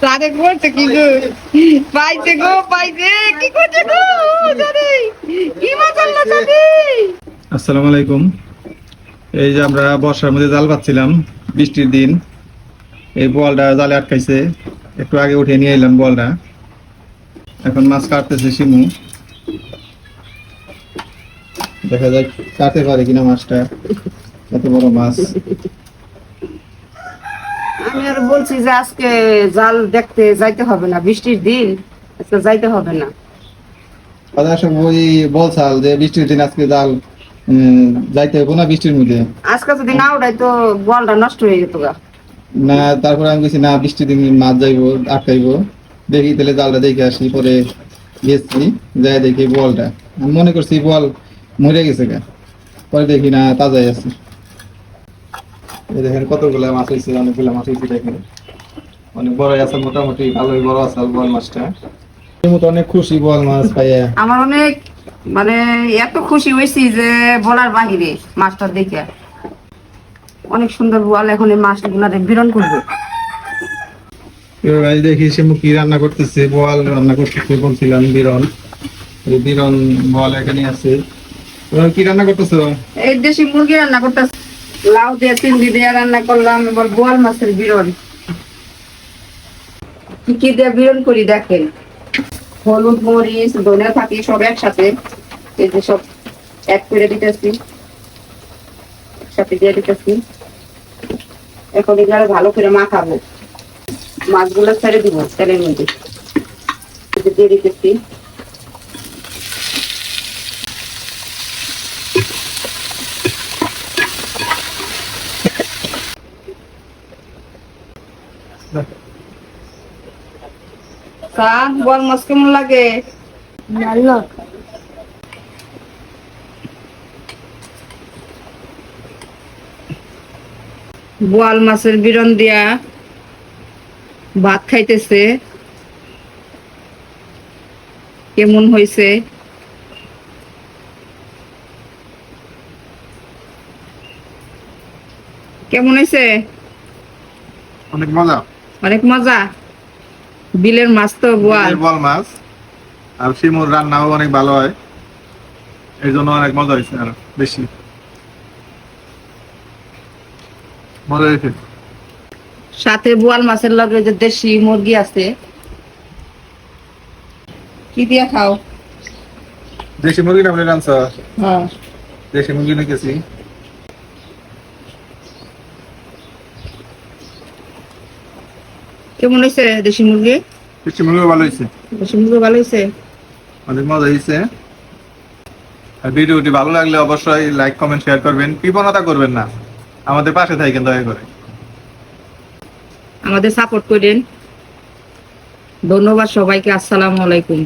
সাদেক বলছে কি গো পাইছে গো পাইছে কি করছে গো জানি কি মশলা জানি। আসসালামু আলাইকুম। এই যে আমরা বর্ষার মধ্যে জাল পাচ্ছিলাম, বৃষ্টির দিন। এই বোয়ালটা জালে আটকাইছে, একটু আগে উঠে নিয়ে এলাম বোয়ালটা। এখন মাছ কাটতেছে শিমু, দেখা যাক কাটতে পারে কিনা মাছটা। এত বড় মাছ। আমি আর বলছি যে আজকে জাল দেখতে যাইতে হবে না, বৃষ্টির দিন আজকে যাইতে হবে না। কথা সব ওই বলছাল যে বৃষ্টির দিন আজকে জাল যাইতে হবে না বৃষ্টির মধ্যে। আজকে যদি না উঠাই তো বলটা নষ্ট হয়ে যেত গা। না, তারপরে আমি বলছি না বৃষ্টির দিন মাছ যাইবো, আটকাইবো, দেখি তাহলে জালটা দেখে আসি। পরে গেছি, যাই দেখি বোয়ালটা, আমি মনে করছি বোয়াল মরে গেছে গা, পরে দেখি না তাজাই আছে। এই দেখেন কতগুলা মাছ হয়েছে, অনেকগুলা মাছ হয়েছে দেখেন, অনেক বড় আছে, মোটামুটি ভালোই বড় আছে বোয়াল মাছটা। অনেক খুশি বোয়াল মাছ পাইয়া। আমার অনেক মানে এত খুশি হয়েছি যে বলার বাহিরে, মাছটা দেখে অনেক সুন্দর বোয়াল। এখন এই মাছগুলা বিরন করবো। এবার দেখি সে কি রান্না করতেছে, বোয়াল রান্না করতেছে বলছিলাম, বিরন। এই বিরন বোয়াল এখানে আছে। এবার কি রান্না করতেছো? এই দেশি মুরগি রান্না করতেছি, লাউ দিয়ে চিংড়ি দিয়ে রান্না করলাম। এবার বোয়াল মাছের বিরন কি কি দিয়ে বিরন করি দেখেন। হলুদ মরিচ ধনিয়া পাতি সব একসাথে, এই যে সব এক করে দিতেছি, একসাথে দিয়ে দিতেছি। এখন এগুলো ভালো করে মাখাবো, মাছগুলো ছেড়ে দিব তেলের মধ্যে, দিয়ে দিতেছি। বোয়াল মাছ কেমন লাগে? ভালো। বোয়াল মাছের বিরন দিয়া ভাত খাইতেছে, কেমন হয়েছে? কেমন হয়েছে? অনেক মজা, অনেক মজা। বিলের মাছ তো বোয়াল। বোয়াল মাছ আর শিমুর রান্নাও অনেক ভালো হয়, এই জন্য অনেক মজা হয়েছে, আর বেশি মজা হয়েছে। সাথে বোয়াল মাছের লগে যে দেশি মুরগি আছে, কি দিয়া খাও? দেশি মুরগি না বলে রান্না? হ্যাঁ, দেশি মুরগি নিয়েছি। কেমন হয়েছে দেশি মুরগি? দেশি মুরগি ভালো হয়েছে, দেশি মুরগি ভালো হয়েছে। অনেক মজা হয়েছে। আর ভিডিওটি ভালো লাগলে অবশ্যই লাইক কমেন্ট শেয়ার করবেন, কৃপণতা করবেন না, আমাদের পাশে থাকেন দয়া করে, আমাদের সাপোর্ট করেন। ধন্যবাদ সবাইকে। আসসালামু আলাইকুম।